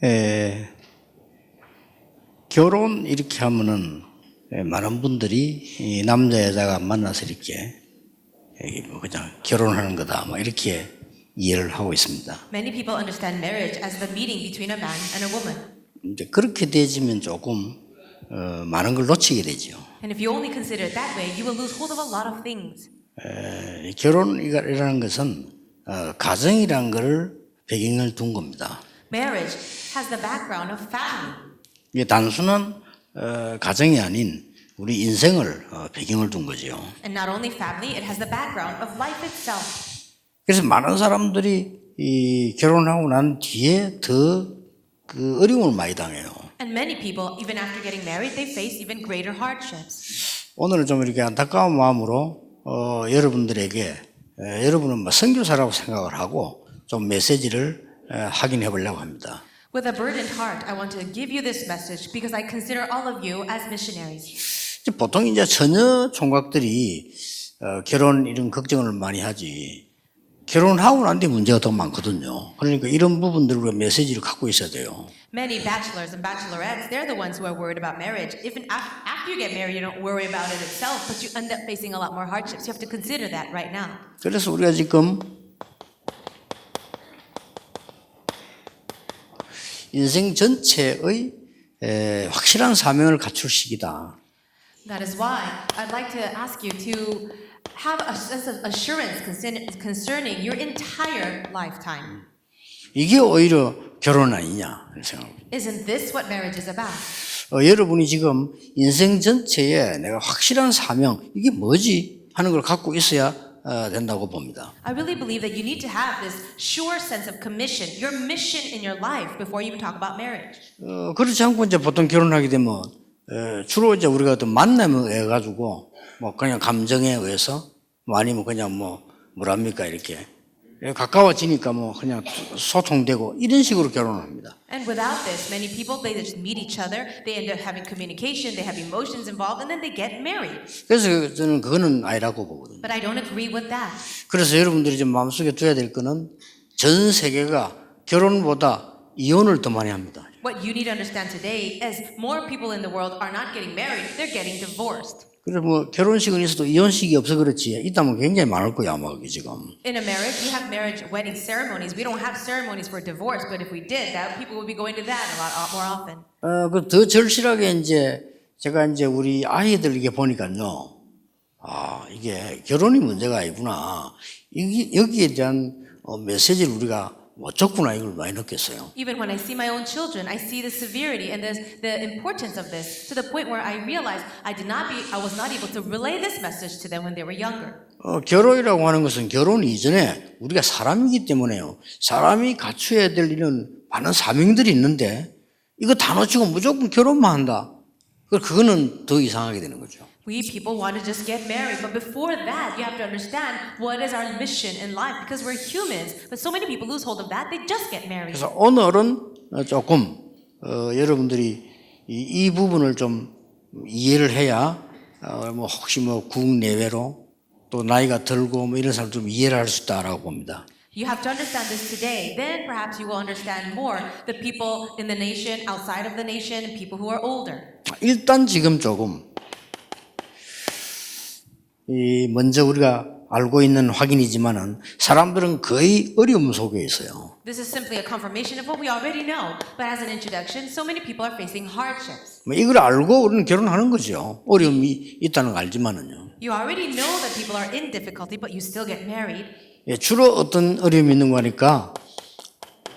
에, 결혼 이렇게 하면은 많은 분들이 이 남자 여자가 만나서 이렇게 뭐 그냥 결혼하는 거다 뭐 이렇게 이해를 하고 있습니다. Many people understand marriage as the meeting between a man and a woman. 이제 그렇게 되지면 조금 많은 걸 놓치게 되죠. And if you only consider it that way, you will lose hold of a lot of things. 결혼이라는 것은 가정이라는 것을 배경을 둔 겁니다. Marriage has the background of family. 이게 단순한 가정이 아닌 우리 인생을 배경을 둔 거죠. And not only family, it has the background of life itself. 그래서 많은 사람들이 이 결혼하고 난 뒤에 더 그 어려움을 많이 당해요. And many people, even after getting married, they face even greater hardships. 오늘은 좀 이렇게 안타까운 마음으로 여러분들에게 여러분은 뭐 선교사라고 생각을 하고 좀 메시지를 확인해 보려고 합니다. With a burdened heart, I want to give you this message because I consider all of you as missionaries. 보통 이제 처녀 총각들이 결혼 이런 걱정을 많이 하지. 결혼하고 난 뒤 문제가 더 많거든요. 그러니까 이런 부분들을 우리가 메시지를 갖고 있어야 돼요. Many bachelors and bachelorettes, they're the ones who are worried about marriage. Even after you get married, you don't worry about it itself, but you end up facing a lot more hardships. You have to consider that right now. 그래서 우리가 지금 인생 전체의 확실한 사명을 갖출 시기다. That is why I'd like to ask you to have a sense of assurance concerning your entire lifetime. 이게 오히려 결혼 아니냐 생각합니다. Isn't this what marriage is about? 여러분이 지금 인생 전체에 내가 확실한 사명 이게 뭐지 하는 걸 갖고 있어야 된다고 봅니다. I really believe that you need to have this sure sense of commission, your mission in your life before you even talk about marriage. 그렇지 않고 이제 보통 결혼하게 되면 주로 이제 우리가 어떤 만남에 의해 가지고 뭐 그냥 감정에 의해서 뭐 아니면 그냥 뭐랍니까 이렇게 가까워지니까 뭐 그냥 소통되고 이런 식으로 결혼합니다. And without this, many people, they just meet each other, they end up having communication, they have emotions involved, and then they get married. 그래서 저는 그거는 아니라고 보거든요. But I don't agree with that. 그래서 여러분들이 좀 마음속에 둬야 될 거는 전 세계가 결혼보다 이혼을 더 많이 합니다. What you need to understand today is more people in the world are not getting married, they're getting divorced. 그래서 뭐 결혼식은 있어도 이혼식이 없어 그렇지 있다면 굉장히 많을 거야 아마 그게 지금. In a marriage, we have marriage wedding ceremonies. We don't have ceremonies for divorce, but if we did, that people would be going to that a lot more often. 그 더 절실하게 이제 제가 이제 우리 아이들에게 보니까요. 이게 결혼이 문제가 아니구나. 여기에 대한 메시지를 우리가 못 줬구나 이걸 많이 느꼈어요. Even when I see my own children, I see the severity and the importance of this to the point where I realized I was not able to relay this message to them when they were younger. 결혼이라고 하는 것은 결혼 이전에 우리가 사람이기 때문에요. 사람이 갖춰야 될 이런 많은 사명들이 있는데 이거 다 놓치고 무조건 결혼만 한다. 그거는 더 이상하게 되는 거죠. We people want to just get married, but before that, you have to understand what is our mission in life because we're humans. But so many people lose hold of that; they just get married. 그래서 오늘은 조금 여러분들이 이 부분을 좀 이해를 해야 뭐 혹시 뭐 국내외로 또 나이가 들고 뭐 이런 사람 좀 이해를 할 수 있다라고 봅니다. You have to understand this today. Then perhaps you will understand more the people in the nation, outside of the nation, and people who are older. 일단 지금 조금 먼저 우리가 알고 있는 확인이지만은 사람들은 거의 어려움 속에 있어요. This is simply a confirmation of what we already know. But as an introduction, so many people are facing hardships. 뭐 이걸 알고 우리는 결혼하는 거죠. 어려움이 있다는 걸 알지만은요. You already know that people are in difficulty, but you still get married. 주로 어떤 어려움이 있는 거니까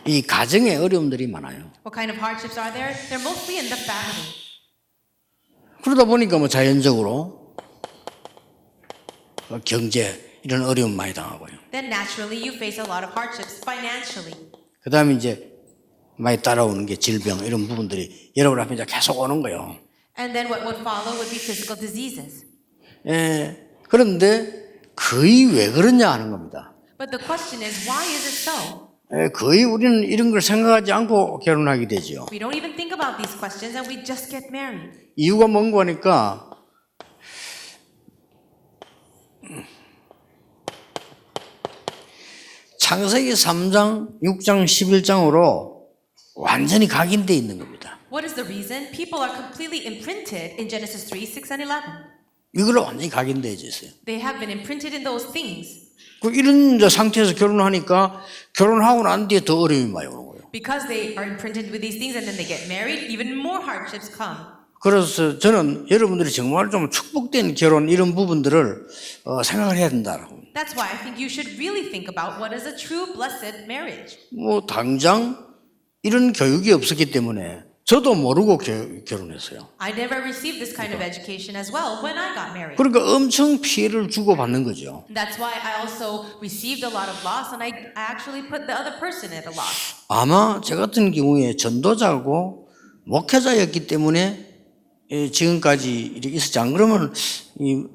이 가정의 어려움들이 많아요. What kind of hardships are there? They're mostly in the family. 그러다 보니까 뭐 자연적으로 경제 이런 어려움 많이 당하고요. Then naturally you face a lot of hardships financially. 그다음에 이제 많이 따라오는 게 질병 이런 부분들이 여러분 앞에 이제 계속 오는 거예요. And then what would follow would be physical diseases. 그런데 거의 왜 그러냐 하는 겁니다. But the question is, why is it so? 거의 우리는 이런 걸 생각하지 않고 결혼하게 되죠. We don't even think about these questions and we just get married. 이유가 뭔가 하니까 창세기 3장, 6장, 11장으로 완전히 각인돼 있는 겁니다. What is the reason? People are completely imprinted in Genesis 3, 6, and 11. 이걸로 완전히 각인돼 있어요. They have been imprinted in those things. 이런 상태에서 결혼하니까 결혼하고 난 뒤에 더 어려움이 많이 오는 거예요. Because they are imprinted with these things and then they get married, even more hardships come. 그래서 저는 여러분들이 정말 좀 축복된 결혼 이런 부분들을 생각을 해야 된다라고. That's why I think you should really think about what is a true blessed marriage. 뭐 당장 이런 교육이 없었기 때문에 저도 모르고 결혼했어요. I never received this kind of education as well when I got married. 그러니까 엄청 피해를 주고받는 거죠. That's why I also received a lot of loss and I actually put the other person at a loss. 아마 저 같은 경우에 전도자고 목회자였기 때문에 지금까지 이렇게 있었지 안 그러면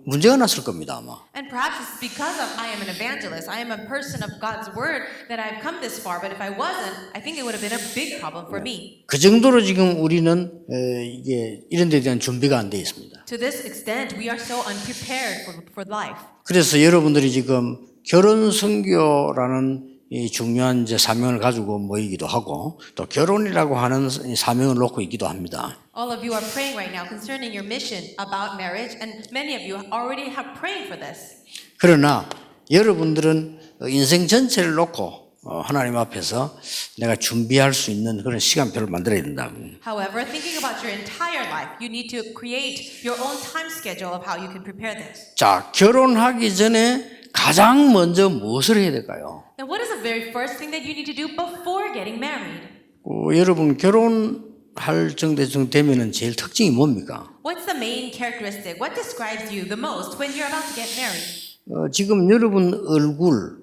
문제가 났을 겁니다 아마. And perhaps it's because I am an evangelist. I am a person of God's word that I've come this far. But if I wasn't, I think it would have been a big problem for me. 그 정도로 지금 우리는 이게 이런 데 대한 준비가 안 돼 있습니다. To this extent, we are so unprepared for life. 그래서 여러분들이 지금 결혼 선교라는 이 중요한 이제 사명을 가지고 모이기도 하고 또 결혼이라고 하는 사명을 놓고 있기도 합니다. All of you are praying right now concerning your mission about marriage, and many of you already have praying for this. 그러나 여러분들은 인생 전체를 놓고 하나님 앞에서 내가 준비할 수 있는 그런 시간표를 만들어야 된다. However, thinking about your entire life, you need to create your own time schedule of how you can prepare this. 자, 결혼하기 전에 가장 먼저 무엇을 해야 될까요? Now, what is the very first thing that you need to do before getting married? 여러분 결혼할 정도 되면은 제일 특징이 뭡니까? What's the main characteristic? What describes you the most when you're about to get married? 지금 여러분 얼굴,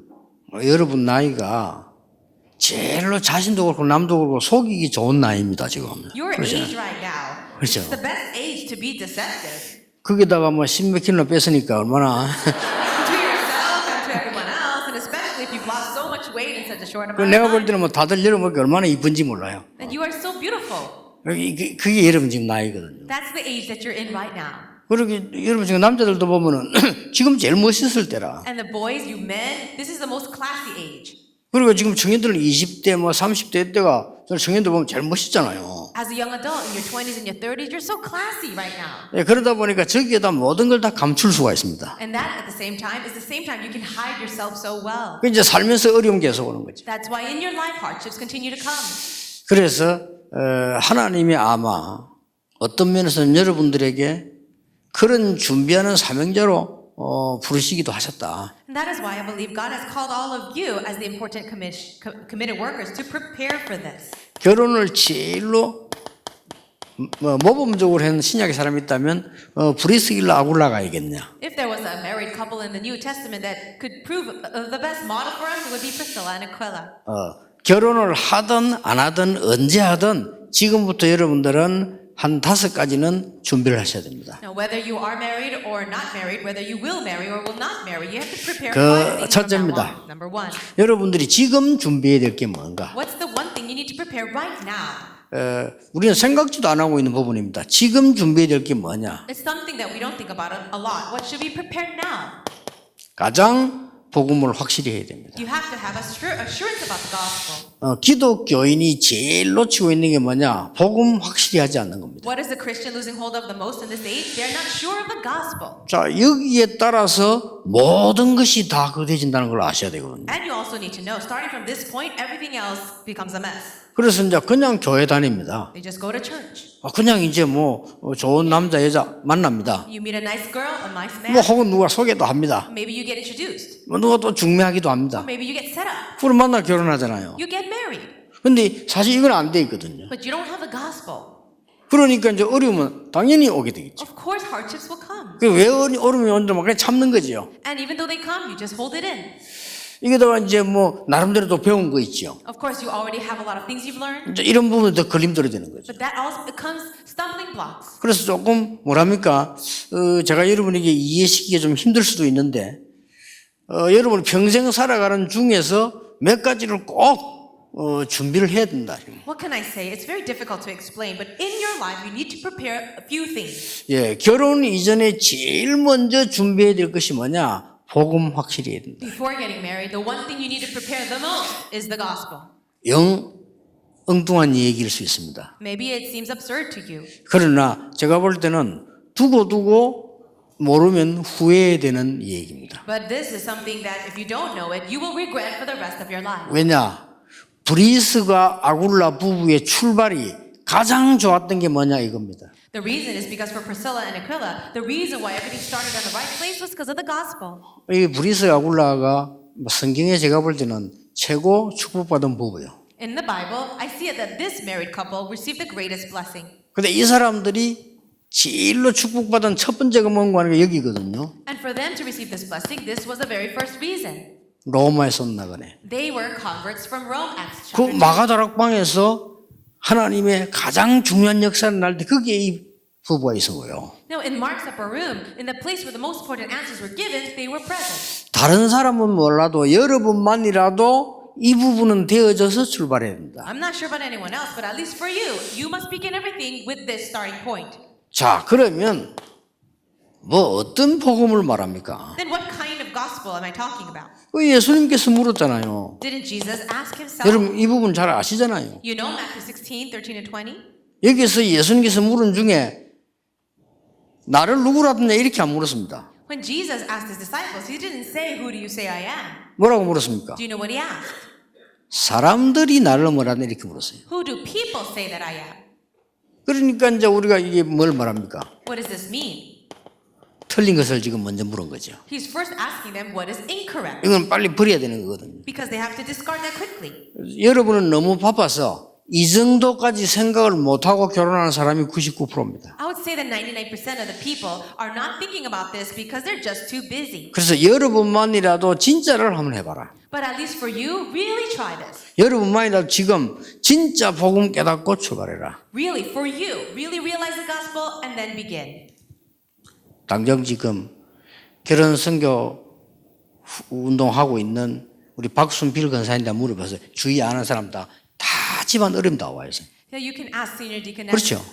여러분 나이가 제일로 자신도 그렇고 남도 그렇고 속이기 좋은 나이입니다 지금. Your 그렇죠? age right now. 그렇죠. It's the best age to be deceptive. 거기다가 뭐 10몇 킬로 뺐으니까 얼마나 To yourself and to everyone else, and especially if you've lost so much weight in such a short amount of 내가 볼 time. 때는 뭐 다들 여러분께 얼마나 이쁜지 몰라요. And you are so beautiful. 그게 여러분 지금 나이거든요. That's the age that you're in right now. 그리고 여러분 지금 남자들도 보면은 지금 제일 멋있을 때라. And the boys, you men, this is the most classy age. 그리고 지금 청년들은 20대 뭐 30대 때가 저는 청년들 보면 제일 멋있잖아요. As a young adult in your 20s and your 30s, you're so classy right now. 그러다 보니까 저기에다 모든 걸 다 감출 수가 있습니다. And that at the same time is the same time you can hide yourself so well. 그 이제 살면서 어려움 계속 오는 거죠. That's why in your life hardships continue to come. 그래서 하나님이 아마 어떤 면에서는 여러분들에게 그런 준비하는 사명자로 부르시기도 하셨다. And that is why I believe God has called all of you as the important committed workers to prepare for this. 결혼을 제일로 모범적으로 한 신약의 사람이 있다면 브리스길라 아굴라가이겠냐. If there was a married couple in the New Testament that could prove the best model for us, it would be Priscilla and Aquila. 결혼을 하든 안 하든 언제 하든 지금부터 여러분들은 한 5가지는 준비를 하셔야 됩니다. Now, whether you are married or not married, whether you will marry or will not marry, you have to prepare for things from now 첫째입니다. on. Number one, 여러분들이 지금 준비해야 될 게 뭔가? what's the one thing you need to prepare right now? 우리는 생각지도 안 하고 있는 부분입니다. 지금 준비해야 될 게 뭐냐? It's something that we don't think about a lot. What should we prepare now? 가장 복음을 확실히 해야 됩니다. You have to have assurance about the gospel. 기독교인이 제일 놓치고 있는 게 뭐냐? 복음 확실히 하지 않는 겁니다. What is the Christian losing hold of the most in this age? They're not sure of the gospel. 자, 여기에 따라서 모든 것이 다 거대해진다는 걸 아셔야 되거든요. And you also need to know, starting from this point, everything else becomes a mess. 그래서 이제 그냥 교회 다닙니다. They just go to church. 그냥 이제 뭐 좋은 남자 여자 만납니다. You meet a nice girl, a nice 뭐 man. 혹은 누가 소개도 합니다. Maybe you get introduced. 뭐 누가 또 중매하기도 합니다. Maybe you get set up. 그럼 만나 결혼하잖아요. You get married. 근데 사실 이건 안 돼 있거든요. But you don't have the gospel. 그러니까 이제 어려움은 당연히 오게 되겠죠. Of course, hardships will come. 왜 어려움이 오는데 막 그냥 참는 거지요. And even though they come, you just hold it in. 이게다가 이제 뭐 나름대로 또 배운 거 있죠. Of course, you already have a lot of things you've learned. 이제 이런 부분이 더 걸림돌이 되는 거죠. But that also becomes stumbling blocks. 그래서 조금 뭐랍니까? 제가 여러분에게 이해시키기가 좀 힘들 수도 있는데 여러분 평생 살아가는 중에서 몇 가지를 꼭 준비를 해야 된다. What can I say? It's very difficult to explain, but in your life, you need to prepare a few things. 예, 결혼 이전에 제일 먼저 준비해야 될 것이 뭐냐? 복음 확실히 해야 된다. Before getting married, the one thing you need to prepare the most is the gospel. 엉뚱한 얘기일 수 있습니다. Maybe it seems absurd to you. 그러나 제가 볼 때는 두고 모르면 후회되는 얘기입니다. But this is something that if you don't know it, you will regret for the rest of your life. 왜냐? 브리스가 아굴라 부부의 출발이 가장 좋았던 게 뭐냐 이겁니다. The reason is because for Priscilla and Aquila, the reason why everything started on the right place was because of the gospel. 이 브리스 아굴라가 성경에 제가 볼 때는 최고 축복받은 부부예요. In the Bible, I see it that this married couple received the greatest blessing. 근데 이 사람들이 제일로 축복받은 첫 번째가 뭔가 하는 게 여기거든요. And for them to receive this blessing, this was the very first reason. 로마에서 나가네. They were converts from Rome, Acts 그 chapter 2. 마가다락방에서 하나님의 가장 중요한 역사를 날 때 거기에 이 부부가 있어요. Now, in Mark's upper room, in the place where the most important answers were given, they were present. 다른 사람은 몰라도 여러분만이라도 이 부분은 되어져서 출발해야 됩니다. I'm not sure about anyone else, but at least for you, you must begin everything with this starting point. 자, 그러면 뭐 어떤 복음을 말합니까? Then what kind of gospel am I talking about? 그 예수님께서 물었잖아요. Didn't Jesus ask himself? 여러분 이 부분 잘 아시잖아요. You know Matthew 16, 13 and 20? 여기서 예수님께서 물은 중에 나를 누구라 하느냐 이렇게 안 물었습니다. When Jesus asked his disciples, he didn't say, who do you say I am? 뭐라고 물었습니까? Do you know what he asked? 사람들이 나를 뭐라 하느냐 이렇게 물었어요. Who do people say that I am? 그러니까 이제 우리가 이게 뭘 말합니까? What does this mean? 틀린 것을 지금 먼저 물은 거죠. He's first asking them what is incorrect, 이건 빨리 버려야 되는 거거든요. because they have to discard that quickly. 여러분은 너무 바빠서 이 정도까지 생각을 못하고 결혼하는 사람이 99%입니다. I would say that 99% of the people are not thinking about this because they're just too busy. 그래서 여러분만이라도 진짜를 한번 해봐라. But at least for you, really try this. 여러분만이라도 지금 진짜 복음 깨닫고 출발해라. Really, for you, really realize the gospel and then begin. 당장 지금 결혼 선교 운동하고 있는 우리 박순필 권사님한테 물어봐서 주의 아는 사람 다 집안 어려움 다 와요. Now you can ask Senior Deaconess 그렇죠.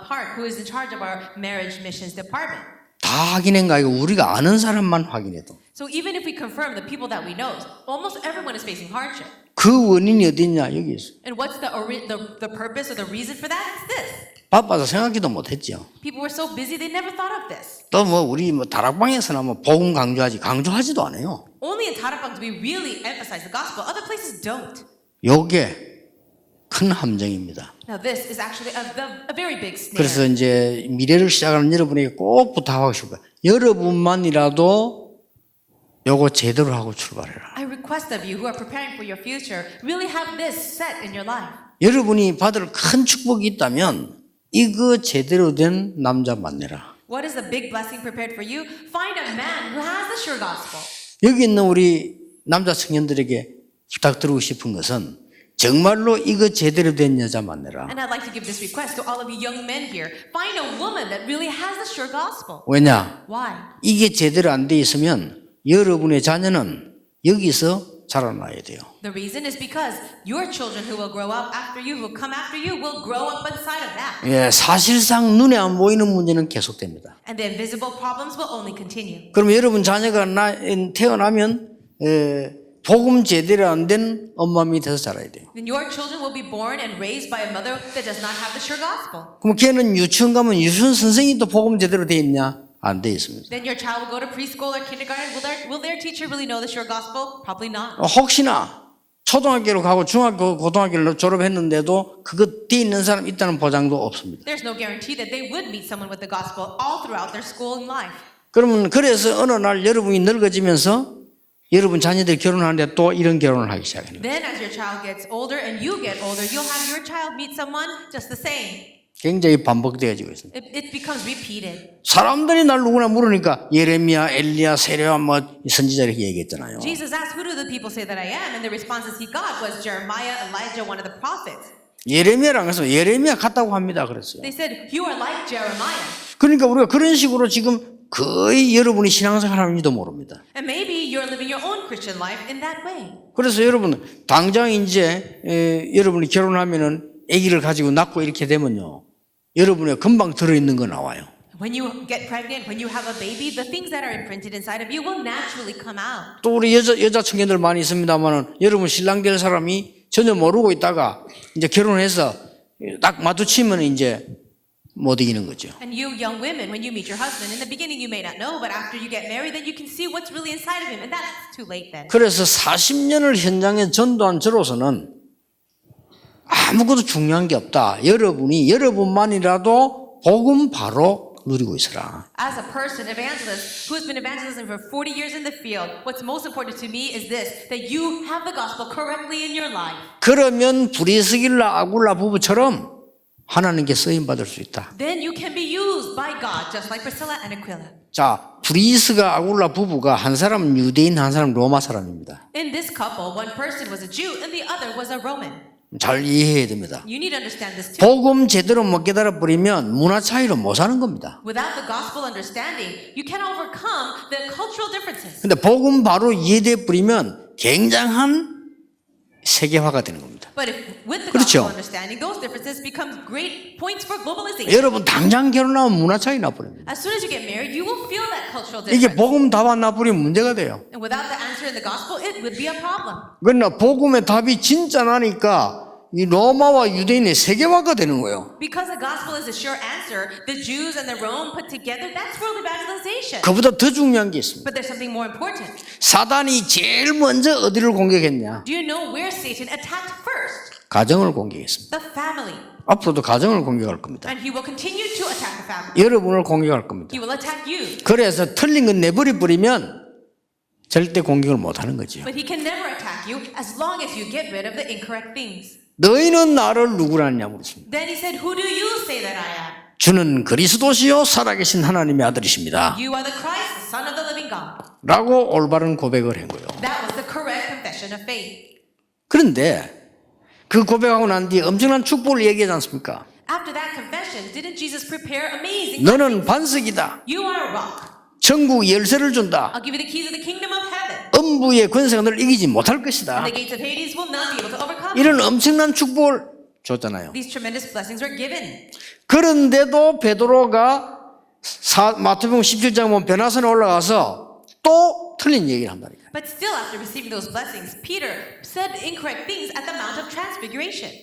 Park, who is in charge of our marriage missions department. 다 확인한가 이거 우리가 아는 사람만 확인해도 So even if we confirm the people that we know, almost everyone is facing hardship. 그 원인이 어딨냐 여기 있어. And what's the purpose or the reason for that? It's this. 바빠서 생각지도 못했죠. People were so busy they never thought of this. 또 뭐 우리 뭐 다락방에서나 뭐 복음 강조하지도 않아요. Only in Tarapang do we really emphasize the gospel. Other places don't. 요게 큰 함정입니다. Now this is actually a very big snare. 그래서 이제 미래를 시작하는 여러분에게 꼭 부탁하고 싶어요. 여러분만이라도 요거 제대로 하고 출발해라. I request of you who are preparing for your future, really have this set in your life. 여러분이 받을 큰 축복이 있다면 이거 제대로 된 남자 만나라. What is the big blessing prepared for you? Find a man who has the sure gospel. 여기 있는 우리 남자 청년들에게 부탁드리고 싶은 것은 정말로 이거 제대로 된 여자 만나라. And I'd like to give this request to all of you young men here. Find a woman that really has the sure gospel. 왜냐? Why? 이게 제대로 안 돼 있으면 여러분의 자녀는 여기서 자라나야 돼요. The reason is because your children who will grow up after you, who will come after you, will grow up inside of that. 예, 사실상 눈에 안 보이는 문제는 계속됩니다. And the invisible problems will only continue. 그럼 여러분 자녀가 태어나면 복음 제대로 안 된 엄마 밑에서 자라야 돼요. Then your children will be born and raised by a mother that does not have the sure gospel. 그럼 걔는 유치원 가면 유치원 선생님이 또 복음 제대로 돼 있냐? 안 돼 있습니다. Then your child will go to preschool or kindergarten. Will their teacher really know the sure gospel? Probably not. 혹시나 초등학교로 가고 중학교, 고등학교를 졸업했는데도 그거 돼 있는 사람 있다는 보장도 없습니다. There's no guarantee that they would meet someone with the gospel all throughout their schooling life. 그러면 그래서 어느 날 여러분이 늙어지면서 여러분 자녀들이 결혼하는데 또 이런 결혼을 하기 시작해요. Then as your child gets older and you get older, you'll have your child meet someone just the same. 굉장히 반복되어지고 있습니다. It becomes repeated. 사람들이 날 누구나 물으니까 예레미야, 엘리야, 세례야 뭐 선지자 이렇게 얘기했잖아요. Jesus asked, who do the people say that I am? And the responses he got was Jeremiah, Elijah, one of the prophets. 예레미야랑 해서 예레미야 같다고 합니다. 그랬어요. They said, you are like Jeremiah. 그러니까 우리가 그런 식으로 지금 거의 여러분이 신앙생활 하는지도 모릅니다. And maybe you're living your own Christian life in that way. 그래서 여러분 당장 이제 여러분이 결혼하면은 아기를 가지고 낳고 이렇게 되면요. 여러분의 금방 들어있는 거 나와요. When you get pregnant, when you have a baby, the things that are imprinted inside of you will naturally come out. 또 우리 여자 청년들 많이 있습니다만은 여러분 신랑 될 사람이 전혀 모르고 있다가 이제 결혼해서 딱 마주치면 이제 못 이기는 거죠. And you young women, when you meet your husband, in the beginning you may not know, but after you get married, then you can see what's really inside of him, and that's too late then. 그래서 40년을 현장에 전도한 저로서는 아무것도 중요한 게 없다. 여러분만이라도 복음 바로 누리고 있어라. As a person, evangelist, who has been evangelism for 40 years in the field, what's most important to me is this, that you have the gospel correctly in your life. 그러면 브리스길라 아굴라 부부처럼 하나님께 쓰임 받을 수 있다. Then you can be used by God, just like Priscilla and Aquila. 자, 브리스가 아굴라 부부가 한 사람은 유대인, 한 사람은 로마 사람입니다. In this couple, one person was a Jew and the other was a Roman. 잘 이해해야 됩니다. You need to understand this too. 복음 제대로 못 깨달아 버리면 문화 차이로 못 사는 겁니다. Without the gospel understanding, you cannot overcome the cultural differences. 근데 복음 바로 이해돼 버리면 굉장한 세계화가 되는 겁니다. But if with the 그렇죠. gospel understanding, those differences become great points for globalization. 여러분 당장 결혼하면 문화 차이 나버립니다. As soon as you get married, you will feel that cultural 이게 difference. 복음 답 안 나버리면 문제가 돼요. And without the answer in the gospel, it would be a problem. 그러나 복음의 답이 진짜 나니까 이 로마와 유대인의 세계화가 되는 거예요. Because the gospel is a sure answer, the Jews and the Rome put together, that's world evangelization. 그보다 더 중요한 게 있습니다. But there's something more important. 사단이 제일 먼저 어디를 공격했냐? Do you know where Satan attacked first? 가정을 공격했습니다. The family. 앞으로도 가정을 공격할 겁니다. And he will continue to attack the family. 여러분을 공격할 겁니다. He will attack you. 그래서 틀린 건 내버려 버리면 절대 공격을 못 하는 거죠. But he can never attack you as long as you get rid of the incorrect things. 너희는 나를 누구라냐 물었습니다. Then he said, who do you say that I am? 주는 그리스도시요 살아계신 하나님의 아들이십니다. You are the Christ, the Son of the living God. 라고 올바른 고백을 한 거예요. That was the correct confession of faith. 그런데 그 고백하고 난 뒤에 엄청난 축복을 얘기하지 않습니까? After that confession, didn't Jesus prepare amazing? 너는 반석이다. You are a rock. 천국 열쇠를 준다. I'll give you the keys of the kingdom of heaven. 음부의 권세가 너를 이기지 못할 것이다. And the gates of Hades will not be able to overcome. 이런 엄청난 축복을 줬잖아요. These tremendous blessings were given. 그런데도 베드로가 마태복음 17장 보면 변화선에 올라가서 또 틀린 얘기를 한다니까. But still, after receiving those blessings, Peter said incorrect things at the Mount of Transfiguration.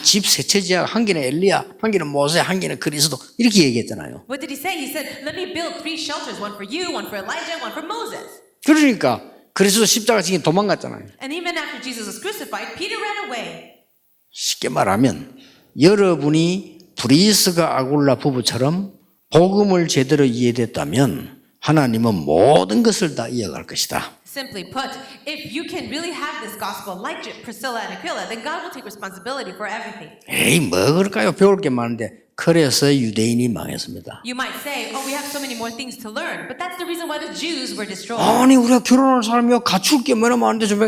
집 세 처지야. 한 개는 엘리야, 한 개는 모세, 한 개는 그리스도 이렇게 얘기했잖아요. What did he say? He said, let me build 3 shelters, one for you, one for Elijah, and one for Moses. 그러니까 그리스도 십자가 지기 도망갔잖아요. And even after Jesus was crucified, Peter ran away. 쉽게 말하면 여러분이 브리스가 아굴라 부부처럼 복음을 제대로 이해됐다면 하나님은 모든 것을 다 이어갈 것이다. Simply put, if you can really have this gospel like Priscilla and Aquila, then God will take responsibility for everything. 에이 뭐 그럴까요? 배울 게 많은데 그래서 유대인이 망했습니다. You might say, oh, we have so many more things to learn, but that's the reason why the Jews were destroyed. 아니 우리가 결혼할 사람이요 갖출 게 뭐나 많은데 좀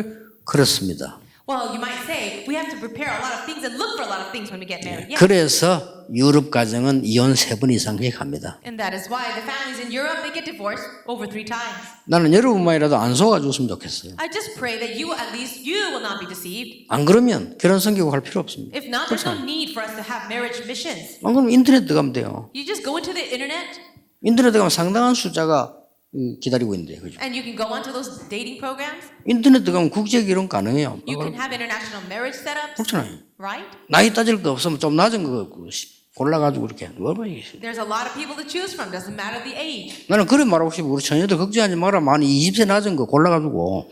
그렇습니다. Well, you might say, we have to prepare a lot of things and look for a lot of things when we get married. Yes. 그래서 유럽 가정은 이혼 3번 이상씩 합니다. And that is why the families in Europe, they get divorced over 3 times. 나는 여러분만이라도 안 속아줬으면 좋겠어요. I just pray that you, at least you will not be deceived. 안 그러면 결혼 성교육 할 필요 없습니다. If not, there's no need for us to have marriage missions. 안 그러면 인터넷 들어가면 돼요. You just go into the internet 인터넷 들어가면 상당한 숫자가 기다리고 있는데 그죠? and you can go onto those dating programs. 인터넷 들어가면 국제 결혼 가능해요. You can have international marriage setups, 그렇잖아요. right? 나이 따질 거 없으면 좀 낮은 거 골라가지고 이렇게 누워봐야지. There's a lot of people to choose from. Doesn't matter the age. 나는 그래 말하고 싶어. 우리 처녀들 걱정하지 마라. 많이 20세 낮은 거 골라가지고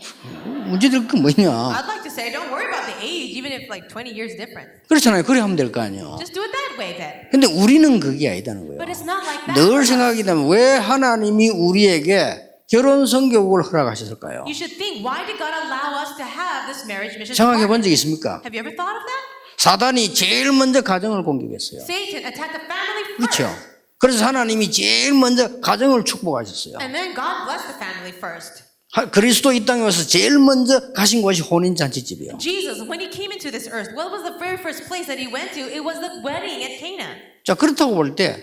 문제될 거 뭐냐. I'd like to say, don't worry about the age, even if like 20 years different. 그렇잖아요. 그래 하면 될 거 아니에요. Just do it that way then. 근데 우리는 그게 아니다는 거예요. But it's not like that. 늘 생각이 되면 왜 하나님이 우리에게 결혼 성교육을 허락하셨을까요? You should think, why did God allow us to have this marriage mission? 생각해 본 적 있습니까? Have you ever thought of that? 사단이 제일 먼저 가정을 공격했어요. Satan attacked the family first. 그렇죠. 그래서 하나님이 제일 먼저 가정을 축복하셨어요. And then God blessed the family first. 그리스도 이 땅에 와서 제일 먼저 가신 곳이 혼인잔치집이에요. Jesus, when he came into this earth, what was the very first place that he went to? It was the wedding at Cana. 자, 그렇다고 볼 때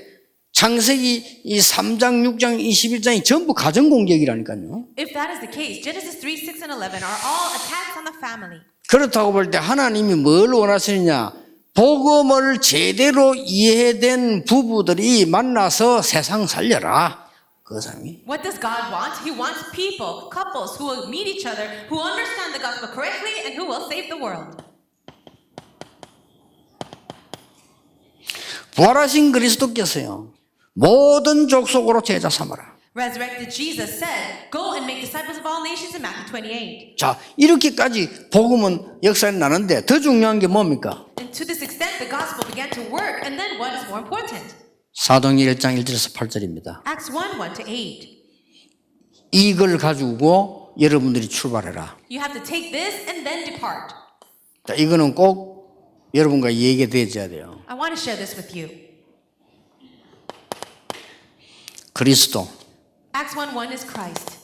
창세기 이 3장, 6장, 21장이 전부 가정 공격이라니까요. If that is the case, Genesis 3, 6, and 11 are all attacks on the family. 그렇다고 볼 때 하나님이 뭘 원하시느냐? 복음을 제대로 이해된 부부들이 만나서 세상 살려라. 그 사람이. What does God want? He wants people, couples who will meet each other, who understand the gospel correctly, and who will save the world. 부활하신 그리스도께서요, 모든 족속으로 제자 삼아라. Resurrected Jesus said, "Go and make disciples of all nations" in Matthew 28. 자, 이렇게까지 복음은 역사에 나는데 더 중요한 게 뭡니까? And to this extent, the gospel began to work. And then what is more important? 사도행전 1장 1절에서 8절입니다. Acts 1, 1 to 8. 이걸 가지고 여러분들이 출발해라. You have to take this and then depart. 자, 이거는 꼭 여러분과 얘기되어야 돼요. I want to share this with you. 그리스도, Acts 1, 1 is Christ.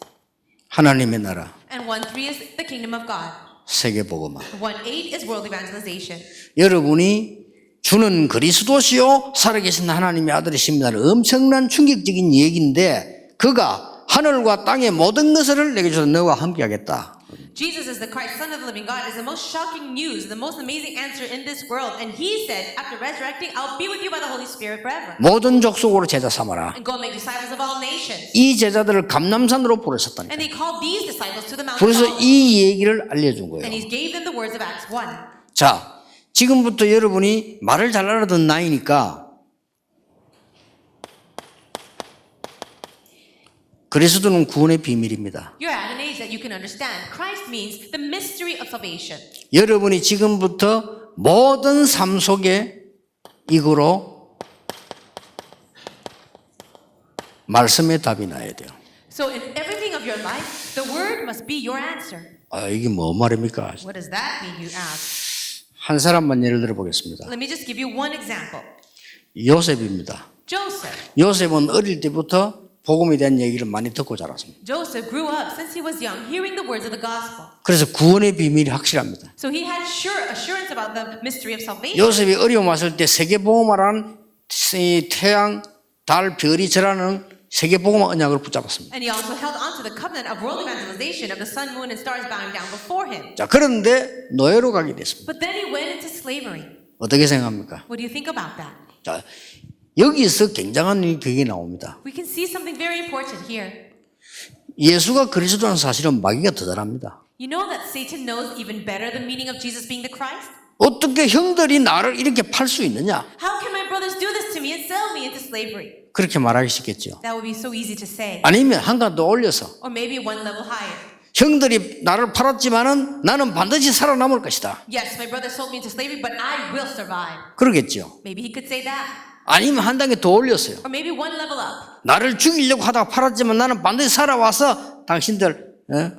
하나님의 나라, And 1, 3 is the kingdom of God. 세계복음화. 1, 8 is world evangelization. 여러분이 주는 그리스도시요 살아계신 하나님의 아들이십니다는 엄청난 충격적인 얘기인데, 그가 하늘과 땅의 모든 것을 내게 주셔서 너와 함께하겠다. Jesus is the Christ, Son of the living God, is the most shocking news, the most amazing answer in this world. And he said, after resurrecting, I'll be with you by the Holy Spirit forever. 모든 족속으로 제자 삼아라. And go make disciples of all nations. 이 제자들을 감람산으로 부르셨다니까. And he called these disciples to the mountain. 그래서 of Olives. 이 얘기를 알려준 거예요. And he gave them the words of Acts 1. 자, 지금부터 여러분이 말을 잘 알아듣는 나이니까 그리스도는 구원의 비밀입니다. You're at an age that you can understand. Christ means the mystery of salvation. 여러분이 지금부터 모든 삶 속에 이거로 말씀의 답이 나야 돼요. So in everything of your life, the word must be your answer. 아, 이게 뭐 말입니까? What does that mean, you ask? 한 사람만 예를 들어 보겠습니다. Let me just give you one example. 요셉입니다. Joseph. 요셉은 어릴 때부터 복음에 대한 얘기를 많이 듣고 자랐습니다. Joseph grew up since he was young, hearing the words of the gospel. 그래서 구원의 비밀이 확실합니다. So he had sure assurance about the mystery of salvation. 요셉이 어려움 왔을 때 세계복음화라는 태양, 달, 별이 절하는 세계복음화 언약을 붙잡았습니다. And he also held on to the covenant of world evangelization of the sun, moon, and stars bowing down before him. 자, 그런데 노예로 가게 됐습니다. But then he went into slavery. 어떻게 생각합니까? What do you think about that? 자, 여기서 굉장한 일이 나옵니다. We can see something very important here. 예수가 그리스도라는 사실은 마귀가 더 잘합니다. You know that Satan knows even better the meaning of Jesus being the Christ? 어떻게 형들이 나를 이렇게 팔 수 있느냐? How can my brothers do this to me and sell me into slavery? 그렇게 말하기 쉽겠죠. That would be so easy to say. 아니면 한 칸 더 올려서 Or maybe one level higher. 형들이 나를 팔았지만은 나는 반드시 살아남을 것이다. Yes, my brother sold me into slavery, but I will survive. 그러겠죠. Maybe he could say that. 아니면 한 단계 더 올렸어요. Or maybe one level up. 나를 죽이려고 하다가 팔았지만 나는 반드시 살아와서 당신들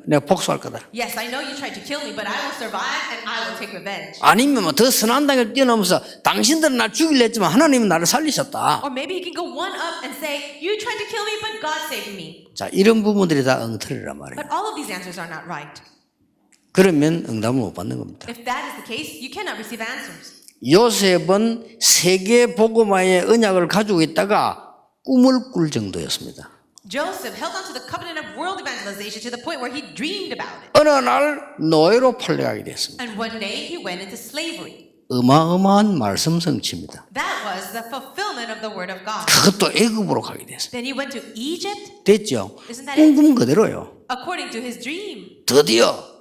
내가 복수할 거다. Yes, I know you tried to kill me, but I will survive and I will take revenge. 아니면 뭐 더 선한 단계를 뛰어넘어서 당신들은 날 죽이려 했지만 하나님은 나를 살리셨다. Or maybe he can go one up and say, you tried to kill me, but God saved me. 자, 이런 부분들이 다 엉터리란 말이에요. But all of these answers are not right. 그러면 응답을 못 받는 겁니다. If that is the case, you cannot receive answers. 요셉은 세계 복음화의 언약을 가지고 있다가 꿈을 꿀 정도였습니다. Joseph held on to the covenant of world evangelization to the point where he dreamed about it. 어느 날 노예로 팔려가게 됐습니다. And one day he went into slavery. 어마어마한 말씀 성취입니다. That was the fulfillment of the word of God. 그것도 애굽으로 가게 됐어요. Then he went to Egypt 됐죠? Isn't that it? 꿈 그대로요. according to his dream. 드디어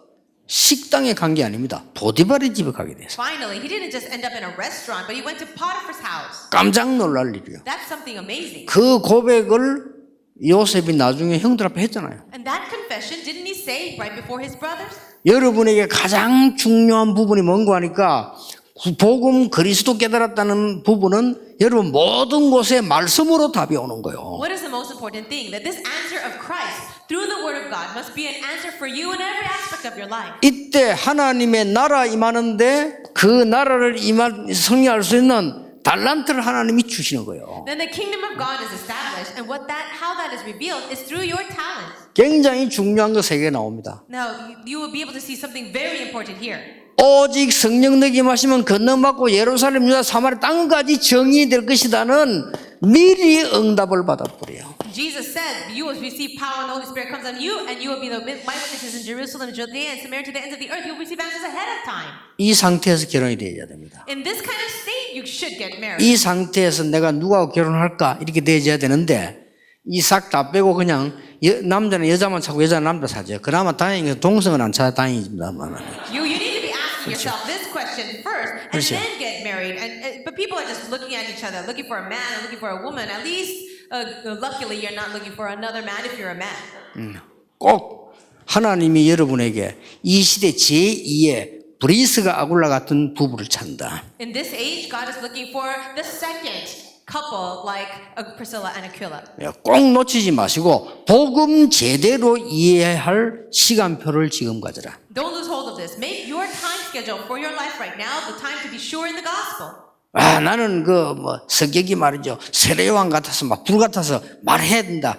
식당에 간 게 아닙니다. 보디발의 집에 가게 됐어요. Finally, he didn't just end up in a restaurant, but he went to Potiphar's house. 깜짝 놀랄 일이요. That's something amazing. 그 고백을 요셉이 나중에 형들 앞에 했잖아요. And that confession, didn't he say right before his brothers? 여러분에게 가장 중요한 부분이 뭔가 하니까 복음 그리스도 깨달았다는 부분은 여러분 모든 곳에 말씀으로 답이 오는 거예요. What is the most important thing? That this answer of Christ through the word of God must be an answer for you in every aspect of your life. 이때 하나님의 나라 임하는데 그 나라를 성리할 수 있는 달란트를 하나님이 주시는 거예요. Then the kingdom of God is established, and how that is revealed is through your talent. 굉장히 중요한 거 세 개 나옵니다. Now, you will be able to see something very important here. 오직 성령 느낌하시면 건너받고 예루살렘 유다 사마리아 땅까지 정의될 것이다는 미리 응답을 받아버려요. Jesus said, you will receive power when the Holy Spirit comes on you, and you will be my witnesses in Jerusalem, Judea, and Samaria to the ends of the earth. You will receive answers ahead of time. 이 상태에서 결혼이 되어야 됩니다. In this kind of state, you should get married. 이 상태에서 내가 누구하고 결혼할까 이렇게 되어야 되는데 이 싹 다 빼고 그냥 남자는 여자만 찾고 여자는 남자 사죠. 그나마 다행히 동성은 안 찾아 다행입니다만. You need to be asking asking yourself this question first and 그렇죠. then get married. But people are just looking at each other, looking for a man and looking for a woman. At least, luckily, you're not looking for another man if you're a man. 꼭 하나님이 여러분에게 이 시대 제2의 브리스가 아굴라 같은 부부를 찾는다. In this age, God is looking for the second couple like Priscilla and Aquila. 꼭 놓치지 마시고 복음 제대로 이해할 시간표를 지금 가져라. Don't lose hold of this. Make your time schedule for your life right now the time to be sure in the gospel. 아, 나는 성격이 말이죠. 세례요한 같아서 막 불 같아서 말해야 된다.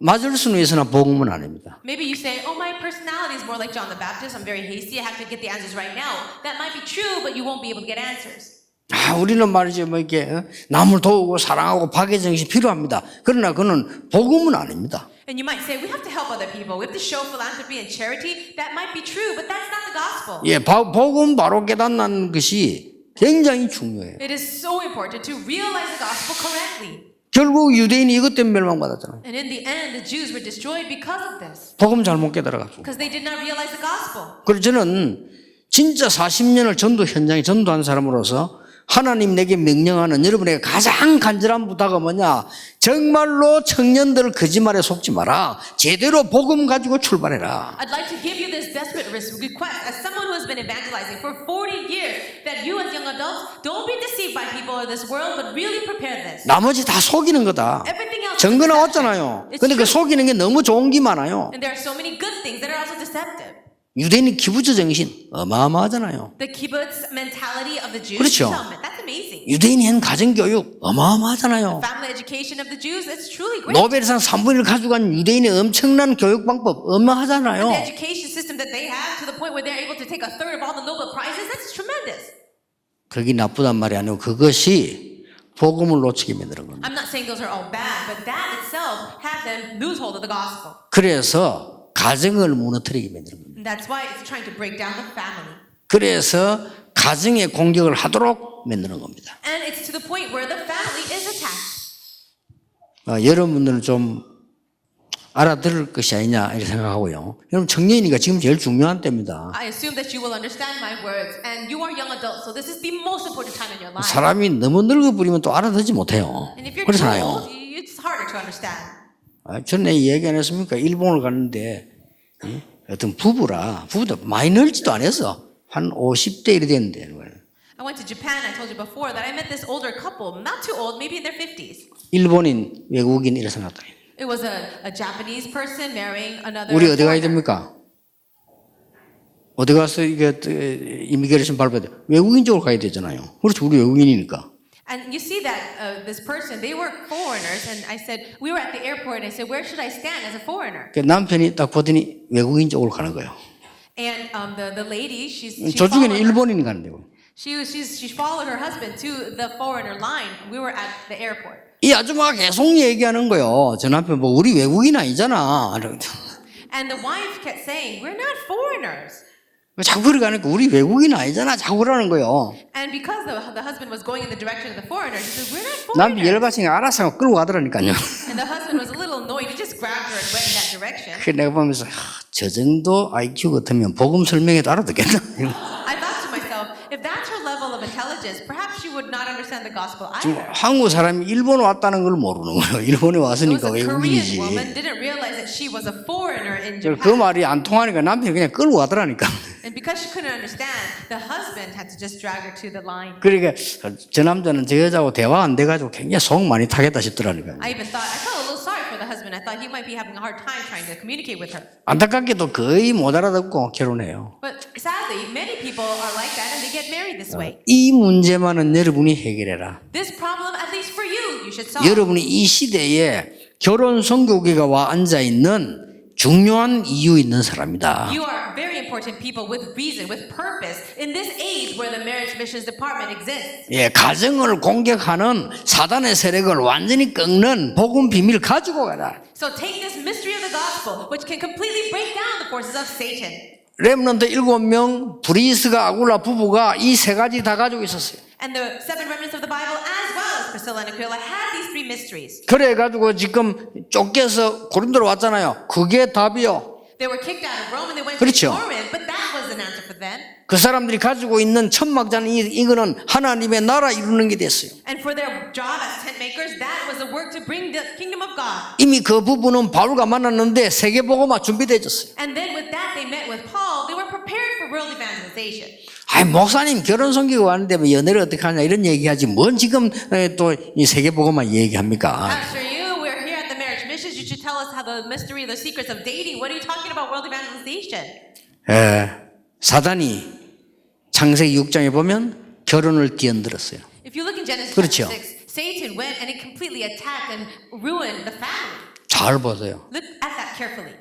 맞을 수는 있으나 복음은 아닙니다. Maybe you say, oh, my personality is more like John the Baptist. I'm very hasty. I have to get the answers right now. That might be true, but you won't be able to get answers. 아, 우리는 말이죠. 이렇게 남을 도우고 사랑하고 박애 정신이 필요합니다. 그러나 그는 복음은 아닙니다. And you might say, we have to help other people. We have to show philanthropy and charity. That might be true, but that's not the gospel. 예, 복음 바로 깨닫는 것이 굉장히 중요해요. It is so important to realize the gospel correctly. 결국 유대인이 이것 때문에 멸망받았잖아요. And in the end, the Jews were destroyed because of this. 복음 잘못 깨달아가지고. Because they did not realize the gospel. 그래서 저는 진짜 40년을 전도 현장에 전도한 사람으로서 하나님 내게 명령하는 여러분에게 가장 간절한 부탁은 뭐냐? 정말로 청년들 거짓말에 속지 마라. 제대로 복음 가지고 출발해라. I'd like to give you this desperate request as someone who has been evangelizing for 40 years that you as young adults don't be deceived by people of this world but really prepare this. 나머지 다 속이는 거다. Everything else 증거 is 나왔잖아요. deception. 근데 그 It's true. 속이는 게 너무 좋은 게 많아요. And there are so many good things that are also deceptive. 유대인의 기부처 정신 어마어마하잖아요. The kibbutz mentality of the Jews, 그렇죠. that's amazing. 유대인이 한 가정교육 어마어마하잖아요. Family education of the Jews, it's truly great. 노벨상 3분의 1을 가져간 유대인의 엄청난 교육 방법 The 어마하잖아요. education system that they have to the point where they're able to take a third of all the Nobel Prizes, that's tremendous. 그게 나쁘단 말이 아니고 그것이 복음을 놓치게 만드는 겁니다. I'm not saying those are all bad, but that itself had them lose hold of the gospel. 그래서 가정을 무너뜨리게 만드는 겁니다. And that's why it's trying to break down the family. 그래서 가정에 공격을 하도록 만드는 겁니다. And it's to the point where the family is attacked. 여러분들은 좀 알아들을 것이 아니냐 이렇게 생각하고요. 여러분 청년이니까 지금 제일 중요한 때입니다. I assume that you will understand my words, and you are young adults, so this is the most important time in your life. 사람이 너무 늙어 버리면 또 알아듣지 못해요. And if you're too 그렇잖아요. old, it's harder to understand. 전에 얘기 안 했습니까? 일본을 갔는데 어떤 부부도 많이 늙지도 않았어. 한 50대 이래 됐는데. I went to Japan. I told you before that I met this older couple, not too old, maybe in their 50s. 일본인, 외국인 이래 생각다. It was a Japanese person marrying another. 우리 어디 가야 foreigner. 됩니까? 어디 가서 이게 이미그레이션 밟아야 돼? 외국인 쪽으로 가야 되잖아요. 그렇죠. 우리 외국인이니까. And you see that this person, they were foreigners, and I said, we were at the airport, and I said, where should I stand as a foreigner? 그 남편이 딱 보더니 외국인 쪽으로 가는 거예요. And the lady, she 저쪽에는 followed 일본인이 가는데요. she followed her husband to the foreigner line. We were at the airport. 이 아줌마가 계속 얘기하는 거예요. 저 남편 뭐 우리 외국인 아니잖아. And the wife kept saying, we're not foreigners. 자꾸 그러니까 우리 외국인 아니잖아. 자꾸 그러는 거예요. And because the husband was going in the direction of the foreigners, he said, we're not 남편이 foreigners. 열받으니 알아서 끌고 가더라니까요. And the husband was a little annoyed. He just grabbed her and went in that direction. 그 내가 보면서 저 정도 IQ 같으면 복음 설명해도 알아듣겠나? I thought to myself, if that's her level of intelligence, perhaps she would not understand the gospel 지금 either. 한국 사람이 일본 왔다는 걸 모르는 거예요. 일본에 It was 왔으니까 a Korean 외국인이지. woman didn't realize that she was a foreigner in 그 Japan. 말이 안 통하니까 남편이 그냥 끌고 가더라니까. And because she couldn't understand, the husband had to just drag her to the line. 그러니까 저 남자는 저 여자하고 대화 안 돼가지고 굉장히 속 많이 타겠다 싶더라니까요. I felt a little sorry for the husband. I thought he might be having a hard time trying to communicate with her. 안타깝게도 거의 못 알아듣고 결혼해요. But sadly, many people are like that and they get married this way. 이 문제만은 여러분이 해결해라. This problem, at least for you, you should solve. 여러분이 이 시대에 결혼 선교계가 와 앉아 있는 중요한 이유 있는 사람이다. You are very important people with reason, with purpose, in this age where the marriage missions department exists. 예, 가정을 공격하는 사단의 세력을 완전히 꺾는 복음 비밀 가지고 가라. So take this mystery of the gospel, which can completely break down the forces of Satan. 렘넌트 7명, 브리스가 아굴라 부부가 이 세 가지 다 가지고 있었어요. And the seven remnants of the Bible, as well as Priscilla and Aquila, had these three mysteries. 그래가지고 지금 쫓겨서 고린도로 왔잖아요. 그게 답이요. They were kicked out of Rome and they went 그렇죠. to Corinth, but that was an answer for them. 그 사람들이 가지고 있는 천막자는 이거는 하나님의 나라 이루는 게 됐어요. And for their job as tent makers, that was the work to bring the kingdom of God. 이미 그 부분은 바울과 만났는데 세계복음화 준비되어졌어요. And then with that, they met with Paul. They were prepared for world evangelization. 아이 목사님 결혼 성기가 왔는데 뭐 연애를 어떻게 하냐 이런 얘기하지 뭔 지금 또 이 세계복음화 얘기합니까? Pastor, we're here at the marriage missions. You should tell us how the mystery, the secrets of dating. What are you talking about world evangelization? 사단이 창세기 6장에 보면 결혼을 뒤흔들었어요. If you look in Genesis 그렇죠. chapter 6, Satan went and it completely attacked and ruined the family. 잘 보세요. Look at that carefully.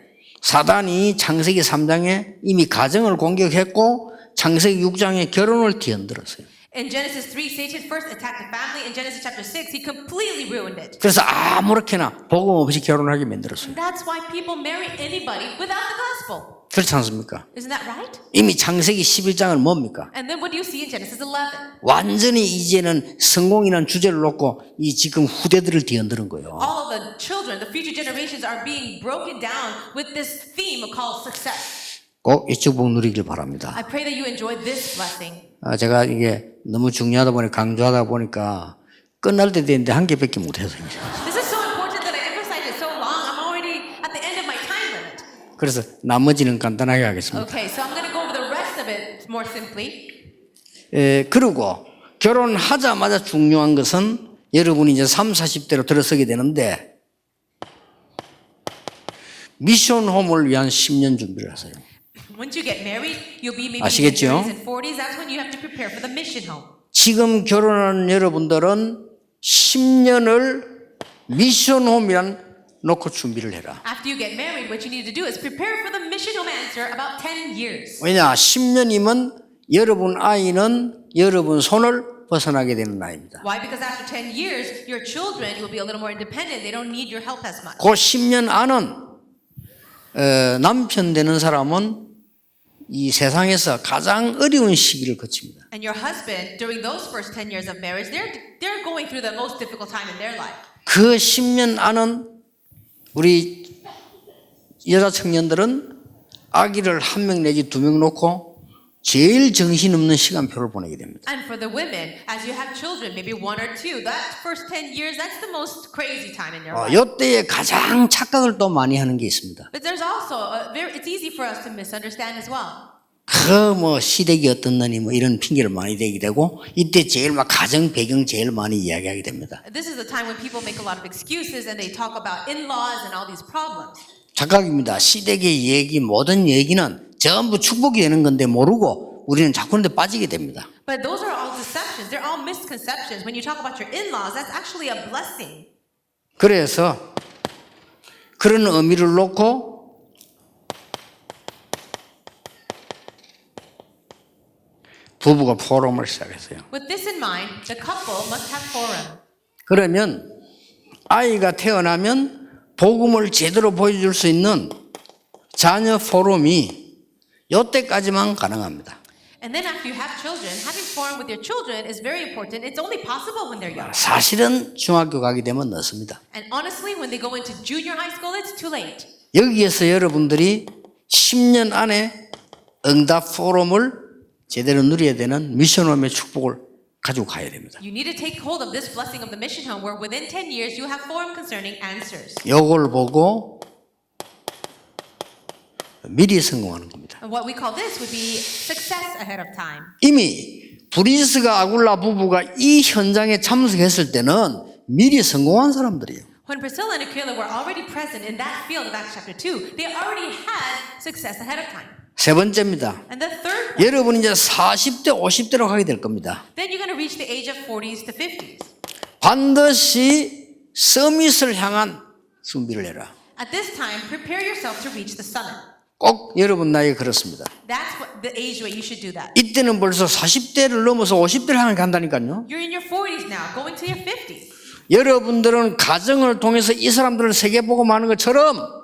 사단이 창세기 3장에 이미 가정을 공격했고 창세기 6장에 결혼을 뒤흔들었어요. In Genesis 3, Satan first attacked the family. In Genesis chapter 6, he completely ruined it. 그래서 아무렇게나 복음 없이 결혼하게 만들었어요. And that's why people marry anybody without the gospel. 그렇지 않습니까? Isn't that right? 이미 창세기 11장은 뭡니까? And then what do you see in Genesis 11? 완전히 이제는 성공이라는 주제를 놓고 이 지금 후대들을 뒤흔드는 거예요. All of the children, the future generations are being broken down with this theme called success. 꼭 이 축복 누리길 바랍니다. I pray that you enjoy this blessing. 제가 이게 너무 중요하다 보니 강조하다 보니까 끝날 때 됐는데 한 개밖에 못해서 This is so important that I emphasize it so long. I'm already at the end of my time limit. 그래서 나머지는 간단하게 하겠습니다. Okay, so I'm going to go over the rest of it more simply. 그리고 결혼하자마자 중요한 것은 여러분이 이제 30, 40대로 들어서게 되는데 미션홈을 위한 10년 준비를 하세요. Once you get married, you'll be maybe in 아시겠죠? your 30s and 40s. That's when you have to prepare for the mission home. 지금 결혼한 여러분들은 10년을 미션홈이란 놓고 준비를 해라. After you get married, what you need to do is prepare for the mission home answer about 10 years. 왜냐 10년이면 여러분 아이는 여러분 손을 벗어나게 되는 나이입니다. Why? Because after 10 years, your children will be a little more independent. They don't need your help as much. 그 10년 안은 남편 되는 사람은 이 세상에서 가장 어려운 시기를 거칩니다. And your husband, during those first 10 years of marriage, they're going through the most difficult time in their life. 그 10년 안은 우리 여자 청년들은 아기를 한 명 내지 두 명 놓고 제일 정신없는 시간표를 보내게 됩니다. And for the women, as you have children, maybe one or two, that first 10 years, that's the most crazy time in your life. 이때에 가장 착각을 또 많이 하는 게 있습니다. But there's also, it's easy for us to misunderstand as well. 시댁이 어떻느니 이런 핑계를 많이 대게 되고 이때 제일 막 가정 배경 제일 많이 이야기하게 됩니다. This is the time when people make a lot of excuses and they talk about in-laws and all these problems. 착각입니다. 시댁의 얘기 모든 얘기는 전부 축복이 되는 건데 모르고 우리는 자꾸 그런데 빠지게 됩니다. But those are all deceptions. They're all misconceptions. When you talk about your in-laws, that's actually a blessing. 그래서 그런 의미를 놓고 부부가 포럼을 시작했어요. With this in mind, the couple must have forum. 그러면 아이가 태어나면 복음을 제대로 보여줄 수 있는 자녀 포럼이 이때까지만 가능합니다. And then after you have children, having forum with your children is very important. It's only possible when they're young. 사실은 중학교 가게 되면 늦습니다. And honestly, when they go into junior high school, it's too late. 여기에서 여러분들이 10년 안에 응답 포럼을 제대로 누려야 되는 미션홈의 축복을 가지고 가야 됩니다. You need to take hold of this blessing of the mission home where within 10 years you have forum concerning answers. 이걸 보고 미리 성공하는 겁니다. And what we call this would be success ahead of time. 이미 브리스가 아굴라 부부가 이 현장에 참석했을 때는 미리 성공한 사람들이에요. When Priscilla and Aquila were already present in that field of Acts chapter 2, they already had success ahead of time. 세 번째입니다. And the third one, 여러분 이제 40대, 50대로 가게 될 겁니다. then you're going to reach the age of 40s to 50s. 반드시 서밋을 향한 준비를 해라. At this time, prepare yourself to reach the summit. 꼭 여러분 나이에 그렇습니다. That's what the age where you should do that. 이때는 벌써 40대를 넘어서 50대를 향해 간다니까요. You're in your 40s now, going to your 50s. 여러분들은 가정을 통해서 이 사람들을 세계복음하는 것처럼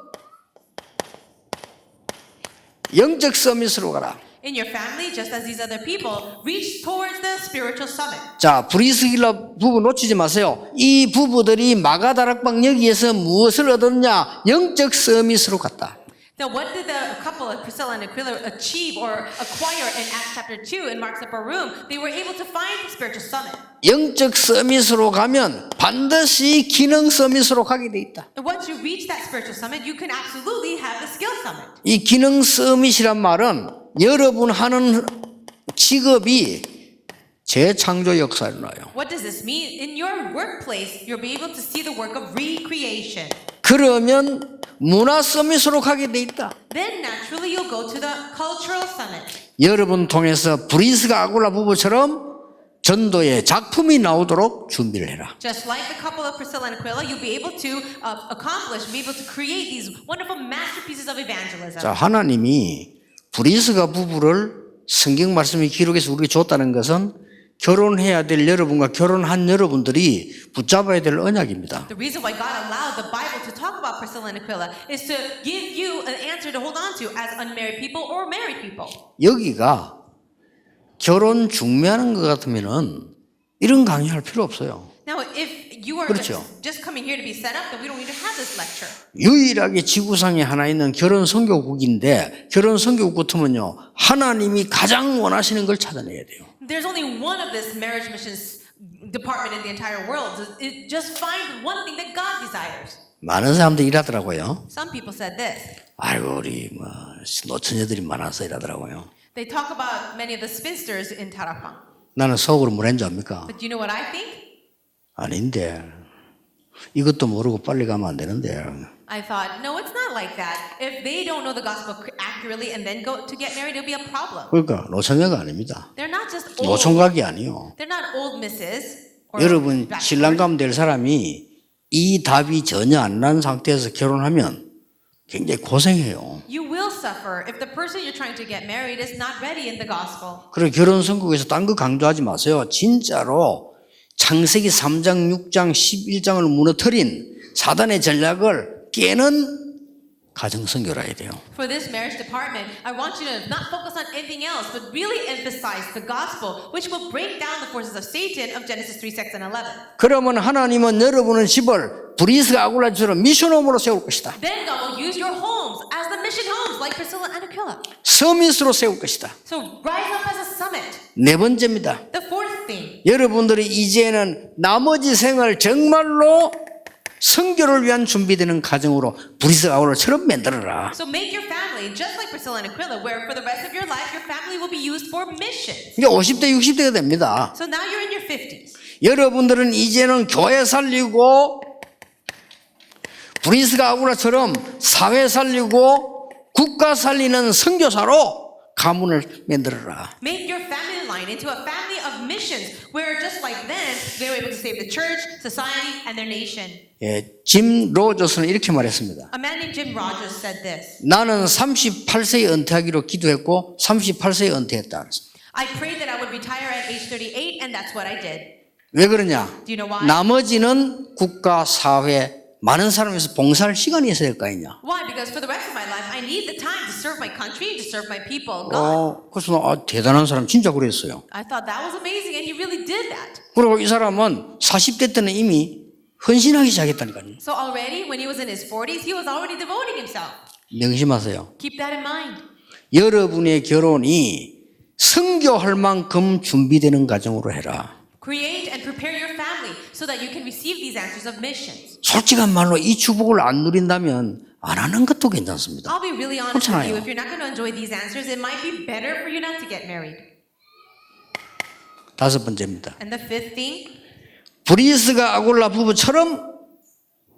영적 서밋으로 가라. In your family, just as these other people, reach towards the spiritual summit. 자, 브리스길라 부부 놓치지 마세요. 이 부부들이 마가다락방 여기에서 무엇을 얻었냐? 영적 서밋으로 갔다. Now, what did the couple of Priscilla and Aquila achieve or acquire in Acts chapter 2 in Mark's upper room? They were able to find the spiritual summit. 영적 서밋으로 가면 반드시 기능 서밋으로 가게 돼 있다. And once you reach that spiritual summit, you can absolutely have the skill summit. 이 기능 서밋이란 말은 여러분 하는 직업이 재창조 역사에 나요. What does this mean? In your workplace, you'll be able to see the work of recreation. 그러면 문화 서밋으로 가게 돼 있다. Then naturally you'll go to the cultural summit. 여러분 통해서 브리스가 아굴라 부부처럼 전도의 작품이 나오도록 준비를 해라. Just like the couple of Priscilla and Aquila, you'll be able to accomplish, be able to create these wonderful masterpieces of evangelism. 자, 하나님이 브리스가 부부를 성경 말씀이 기록해서 우리에게 줬다는 것은 결혼해야 될 여러분과 결혼한 여러분들이 붙잡아야 될 언약입니다. The reason why God allowed the Bible to talk about Priscilla and Aquila is to give you an answer to hold on to as unmarried people or married people. 여기가 결혼 중매하는 것 같으면은 이런 강의할 필요 없어요. Now, if you are 그렇죠. just coming here to be set up, then we don't need to have this lecture. 유일하게 지구상에 하나 있는 결혼 선교국인데 결혼 선교국 같으면요 하나님이 가장 원하시는 걸 찾아내야 돼요. There's only one of this marriage missions department in the entire world. Just find one thing that God desires. 많은 사람들이 이러더라고요. Some people said this. 아이고 우리 뭐 노처녀들이 많아서 이러더라고요. They talk about many of the spinsters in Tarapang. 나는 속으로 뭐라는 줄 압니까? But do you know what I think? 아닌데 이것도 모르고 빨리 가면 안 되는데. I thought, no, it's not like that. If they don't know the gospel accurately and then go to get married, it'll be a problem. 그러니까 노처녀가 아닙니다. They're not just old. 노총각이 아니요. They're not old misses. or 여러분 bachelors. 신랑감 될 사람이 이 답이 전혀 안 난 상태에서 결혼하면 굉장히 고생해요. You will suffer if the person you're trying to get married is not ready in the gospel. 그리고 결혼 선곡에서 딴 거 강조하지 마세요. 진짜로 창세기 3장, 6장, 11장을 무너뜨린 사단의 전략을 깨는 가정 선교를 해야 돼요. For this marriage department, I want you to not focus on anything else, but really emphasize the gospel, which will break down the forces of Satan of Genesis 3, 6, and 11. 그러면 하나님은 여러분의 집을 브리스가 아굴라처럼 미션홈으로 세울 것이다. Then God will use your homes as the mission homes, like Priscilla and Aquila. 서밋으로 세울 것이다. So rise up as a summit. 네 번째입니다. The fourth thing. 여러분들이 이제는 나머지 생을 정말로 선교를 위한 준비되는 가정으로 브리스 아굴라처럼 만들어라. So make your family just like Priscilla and Aquila, where for the rest of your life, your family will be used for missions. 이제 50대, 60대가 됩니다. So now you're in your 50s. 여러분들은 이제는 교회 살리고 브리스가 아굴라처럼 사회 살리고 국가 살리는 선교사로 가문을 만들어라. Make your family line into a family of missions, where just like then, they were able to save the church, society, and their nation. 예, 짐 로저스는 이렇게 말했습니다. A man named Jim Rogers said this. 나는 38세에 은퇴하기로 기도했고 38세에 은퇴했다. I prayed that I would retire at age 38, and that's what I did. 왜 그러냐? Do you know why? 나머지는 국가, 사회, 많은 사람에서 봉사할 시간이 있어야 될 거 아니냐? Why? Because for the rest of my life, I need the time to serve my country, to serve my people, God. 그래서 대단한 사람 진짜 그랬어요. I thought that was amazing, and he really did that. 그리고 이 사람은 40대 때는 이미 헌신하기 시작했다니까요. So already, when he was in his 40s, he was already devoting himself. 명심하세요. Keep that in mind. 여러분의 결혼이 선교할 만큼 준비되는 가정으로 해라. Create and prepare your family so that you can receive these answers of missions. 솔직한 말로 이 축복을 안 누린다면 안 하는 것도 괜찮습니다. I'll be really honest with 그렇잖아요. you. If you're not going to enjoy these answers, it might be better for you not to get married. 다섯 번째입니다. And the fifth thing, 브리스가 아굴라 부부처럼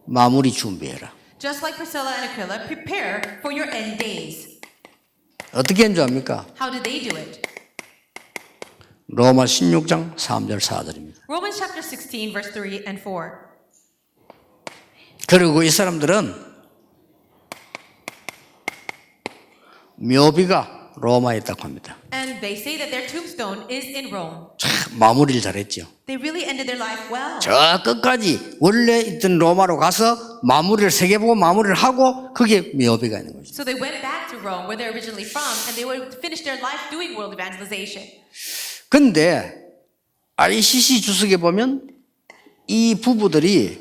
마무리 준비해라. just like Priscilla and Aquila, prepare for your end days. 어떻게 한 줄 압니까? How did they do it? 로마 16장 3절 4절입니다. Romans chapter 16, verse 3 and 4. 그리고 이 사람들은 묘비가 로마에 있다고 합니다. And they say that their tombstone is in Rome. 참 마무리를 잘했죠. They really ended their life well. 저 끝까지 원래 있던 로마로 가서 마무리를 세계 보고 마무리를 하고 그게 묘비가 있는 거죠. So they went back to Rome, where they're originally from, and they would finish their life doing world evangelization. 근데 ICC 주석에 보면 이 부부들이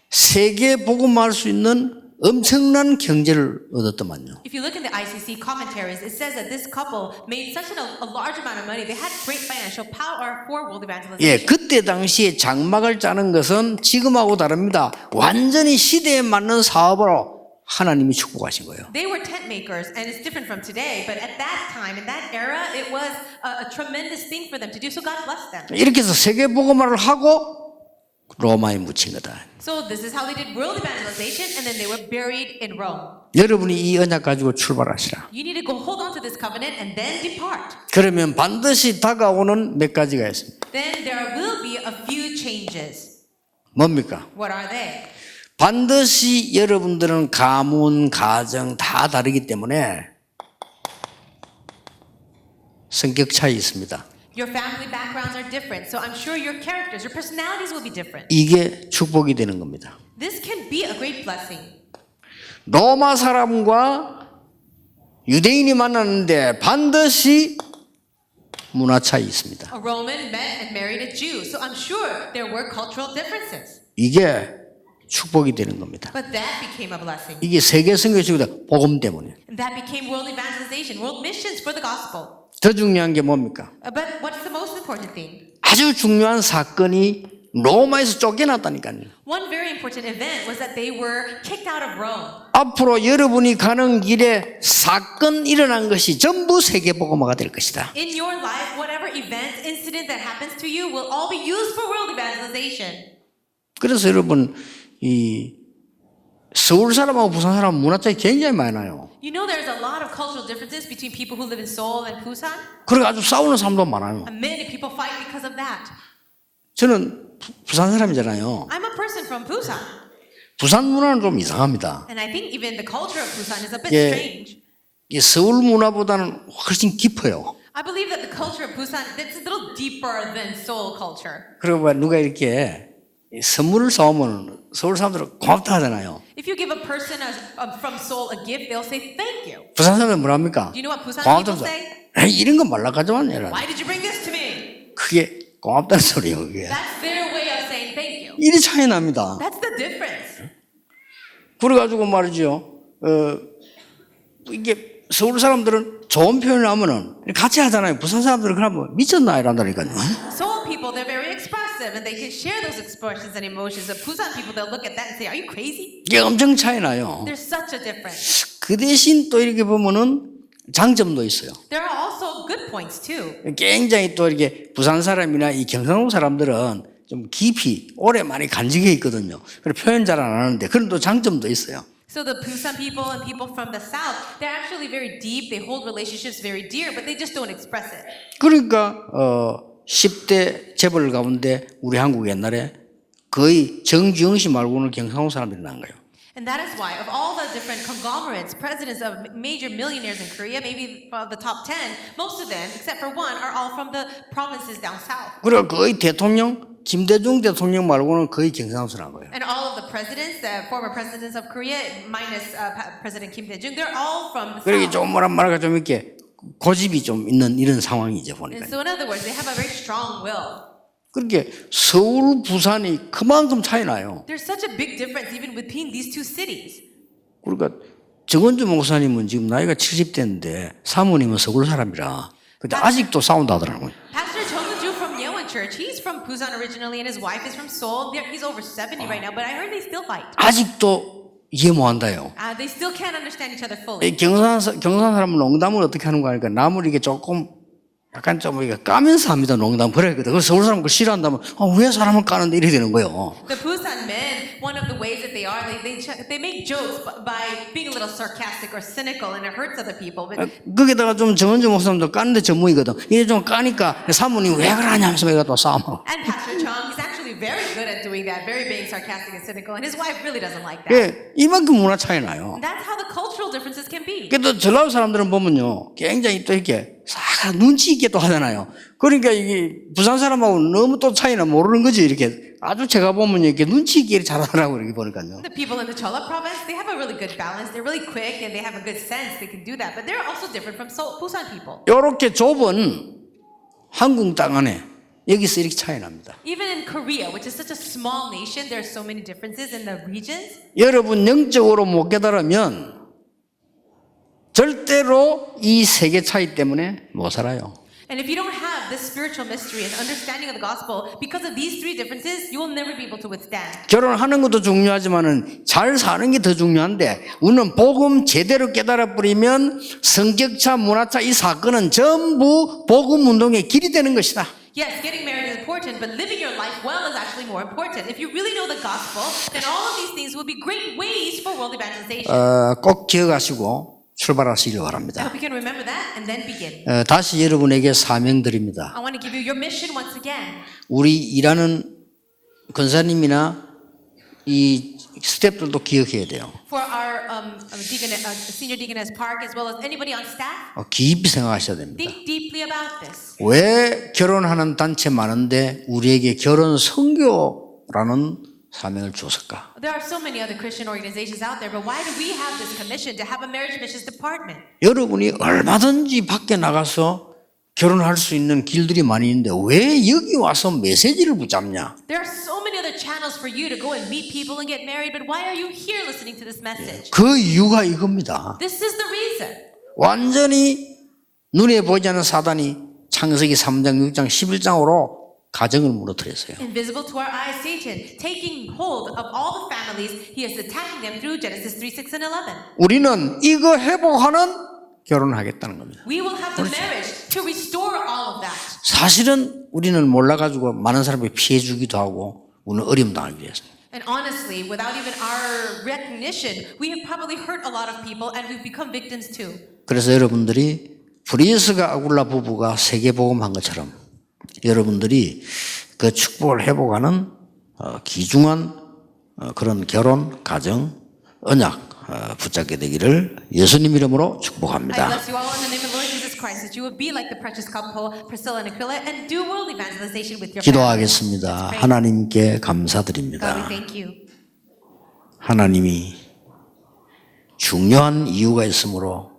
세계 복음화할 수 있는 엄청난 경제를 얻었더만요. If you look in the ICC commentaries, it says that this couple made such a large amount of money. They had great financial power for world evangelization. 예, 그때 당시에 장막을 짜는 것은 지금하고 다릅니다. 완전히 시대에 맞는 사업으로 하나님이 축복하신 거예요. They were tent makers, and it's different from today. But at that time, in that era, it was a tremendous thing for them to do. So God blessed them. 이렇게 해서 세계 복음화를 하고 로마에 묻힌 거다. So this is how they did world evangelization, and then they were buried in Rome. 여러분이 이 언약 가지고 출발하시라. You need to go hold on to this covenant and then depart. 그러면 반드시 다가오는 몇 가지가 있습니다. Then there will be a few changes. 뭡니까? What are they? 반드시 여러분들은 가문, 가정 다 다르기 때문에 성격 차이 있습니다. Your family backgrounds are different, so I'm sure your characters, your personalities will be different. 이게 축복이 되는 겁니다. This can be a great blessing. 로마 사람과 유대인이 만났는데 반드시 문화 차이 있습니다. A Roman met and married a Jew, so I'm sure there were cultural differences. 이게 축복이 되는 겁니다. But that became a blessing. 이게 세계 선교지보다 복음 때문에. And that became world evangelization, world missions for the gospel. 더 중요한 게 뭡니까? But what's the most important thing? 아주 중요한 사건이 로마에서 쫓겨났다니까요. One very important event was that they were kicked out of Rome. 앞으로 여러분이 가는 길에 사건 일어난 것이 전부 세계 복음화가 될 것이다. In your life, whatever event, incident that happens to you will all be used for world evangelization. 그래서 여러분 이 서울 사람하고 부산 사람 문화 차이 굉장히 많이 나요. You know there's a lot of cultural differences between people who live in Seoul and Busan. 그래 아주 싸우는 사람도 많아요. And many people fight because of that. 저는 부산 사람이잖아요. I'm a person from Busan. 부산 문화는 좀 이상합니다. And I think even the culture of Busan is a bit 예. strange. 이 서울 문화보다는 훨씬 깊어요. I believe that the culture of Busan is a little deeper than Seoul culture. 그리고 누가 이렇게 선물을 사오면 서울 사람들은 고맙다 하잖아요. If you give a person from Seoul a gift, they'll say thank you. 부산 사람은 뭐랍니까? Do you know what Busan 고맙다. people say? 에이, 이런 거 말라 가져왔냐. Why did you bring this to me? 그게 고맙다는 소리예요. 그게. That's their way of saying thank you. 일이 차이 납니다. That's the difference. 그래가지고 말이죠. 이게 서울 사람들은 좋은 표현을 하면은 같이 하잖아요. 부산 사람들은 그러면 미쳤나 이란다니까요. Seoul people, they're very expressive and they can share those expressions and emotions. The Busan people, they'll look at that and say, are you crazy? 이게 엄청 차이 나요. There's such a difference. 그 대신 또 이렇게 보면은 장점도 있어요. There are also good points too. 굉장히 또 이렇게 부산 사람이나 이 경상도 사람들은 좀 깊이 오래 많이 간직해 있거든요. 그래서 표현 잘 안 하는데 그런 또 장점도 있어요. So the Busan people and people from the south, they're actually very deep. They hold relationships very dear, but they just don't express it. 그러니까 10대 재벌 가운데 우리 한국 옛날에 거의 정주영 씨 말고는 경상도 사람들이 난 거예요. And that is why, of all the different conglomerates, presidents of major millionaires in Korea, maybe the top 10, most of them, except for one, are all from the provinces down south. 그리고 거의 대통령 김대중 대통령 말고는 거의 경상도 사람 거예요. And all of the presidents, the former presidents of Korea, minus President Kim Dae-jung, they're all from the 그러기 south. 좀 뭐란 말까 좀 이렇게 고집이 좀 있는 이런 상황이죠 보니까. And so in other words, they have a very strong will. 그렇게 서울 부산이 그만큼 차이 나요. There's such a big difference even between these two cities. 그러니까 정은주 목사님은 지금 나이가 70대인데 사모님은 서울 사람이라 근데 아직도 싸운다 하더라고요. Pastor Jung Ju from Yeowon Church, he's from Busan originally and his wife is from Seoul. He's over 70 right now, but I heard they still fight. 아직도 이해 못한다요. They still can't understand each other fully. 경산 사람은 농담을 어떻게 하는 거 하니까 남을 이게 조금 약간 좀 이게 까면서 합니다. 농담 그래거든. 그래서 서울 사람 그걸 싫어한다면 왜 사람을 까는데 이래 되는 거예요. The Busan men, one of the ways that they are, they make jokes by being a little sarcastic or cynical, and it hurts other people. But 거기다가 좀 정은주 목사님도 까는데 전문이거든. 이게 좀 까니까 사모님 왜 그러냐면서 내가 또 싸워. and Pastor Chung, he's actually very good at doing that, very being sarcastic and cynical, and his wife really doesn't like that. 예, 이만큼 문화 차이 나요. And that's how the cultural differences can be. 그래도 전라도 사람들은 보면요, 굉장히 또 이렇게 싹 눈치 있게 또 하잖아요. 그러니까 이게 부산 사람하고 너무 또 차이나 모르는 거지 이렇게 아주 제가 보면 이렇게 눈치 있게 잘하더라고 이렇게 보니까요. The people in the Chola province, they have a really good balance. They're really quick and they have a good sense. They can do that, but they're also different from Busan people. 이렇게 좁은 한국 땅 안에 여기서 이렇게 차이 납니다. Even in Korea, which is such a small nation, there are so many differences in the regions. 여러분 영적으로 못 깨달으면 절대로 이 세계 차이 때문에 못 살아요. And if you don't have this spiritual mystery and understanding of the gospel, because of these three differences, you will never be able to withstand. 결혼하는 것도 중요하지만은 잘 사는 게 더 중요한데 우리는 복음 제대로 깨달아 버리면 성격차, 문화차 이 사건은 전부 복음 운동의 길이 되는 것이다. Yes, getting married is important, but living your life well is actually more important. If you really know the gospel, then all of these things will be great ways for world evangelization. 꼭 기억하시고 출발하시길 I 바랍니다. hope you can remember that and then begin. 다시 여러분에게 사명 드립니다. I want to give you your mission once again. 우리 일하는 권사님이나 이 스태프들도 기억해야 돼요. For our senior deaconess Park, as well as anybody on staff, 깊이 생각하셔야 됩니다. think deeply about this. 왜 결혼하는 단체 많은데 우리에게 결혼 선교라는 사명을 줬을까? There are so many other Christian organizations out there, but why do we have this commission to have a marriage missions department? 여러분이 얼마든지 밖에 나가서 결혼할 수 있는 길들이 많이 있는데 왜 여기 와서 메시지를 붙잡냐? There are so many other channels for you to go and meet people and get married, but why are you here listening to this message? 그 이유가 이겁니다. This is the reason. 완전히 눈에 보이지 않는 사단이 창세기 3장, 6장, 11장으로 가정을 무너뜨렸어요. Invisible to our eyes, Satan, taking hold of all the families, he is attacking them through Genesis 3, 6, and 11. 우리는 이거 회복하는 결혼을 하겠다는 겁니다. We will have the marriage to restore all of that. 사실은 우리는 몰라가지고 많은 사람이 피해 주기도 하고 우리는 어려움 당하기 위해서. And honestly, without even our recognition, we have probably hurt a lot of people and we've become victims too. 그래서 여러분들이 브리스가 아굴라 부부가 세계복음한 것처럼 여러분들이 그 축복을 회복하는 귀중한 그런 결혼, 가정, 언약 붙잡게 되기를 예수님 이름으로 I 축복합니다. bless you all in the name of the Lord Jesus Christ, that you will be like the precious couple, Priscilla and Aquila, and do world evangelization with your family. 기도하겠습니다. 하나님께 God, 감사드립니다. we thank you. 하나님이 중요한 이유가 있으므로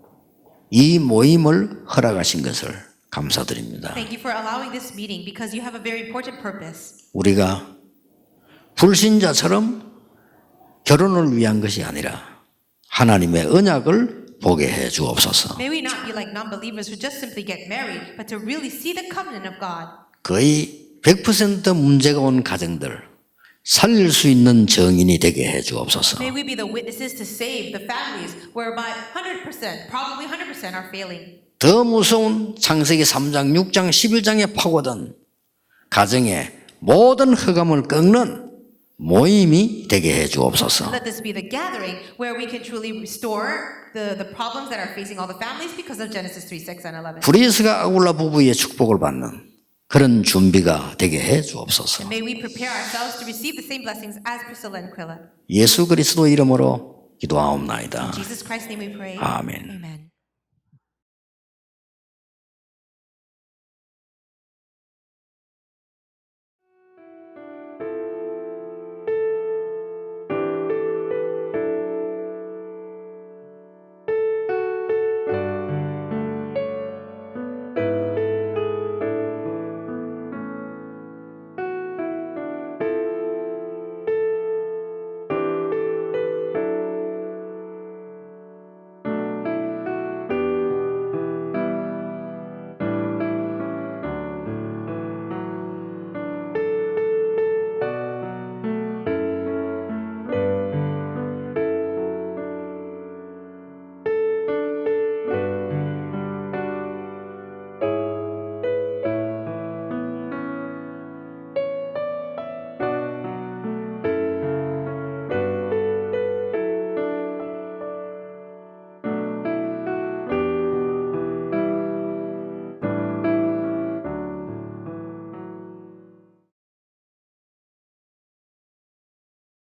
이 모임을 허락하신 것을 감사드립니다. Thank you for allowing this meeting because you have a very important purpose. 우리가 불신자처럼 결혼을 위한 것이 아니라 하나님의 언약을 보게 해 주옵소서. May we not be like non-believers who just simply get married, but to really see the covenant of God. 거의 100% 문제가 온 가정들 살릴 수 있는 정인이 되게 해 주옵소서. May we be the witnesses to save the families whereby 100%, probably 100% are failing. 더 무서운 창세기 3장, 6장, 11장에 파고든 가정의 모든 흑암을 꺾는 모임이 되게 해 주옵소서. Let this be the gathering where we can truly restore the problems that are facing all the families because of Genesis 3, 6, and 11. 브리스가 아굴라 부부의 축복을 받는 그런 준비가 되게 해 주옵소서. May we prepare ourselves to receive the same blessings as Priscilla and Aquila. 예수 그리스도 이름으로 기도하옵나이다. In Jesus Christ's name we pray. 아멘. Amen.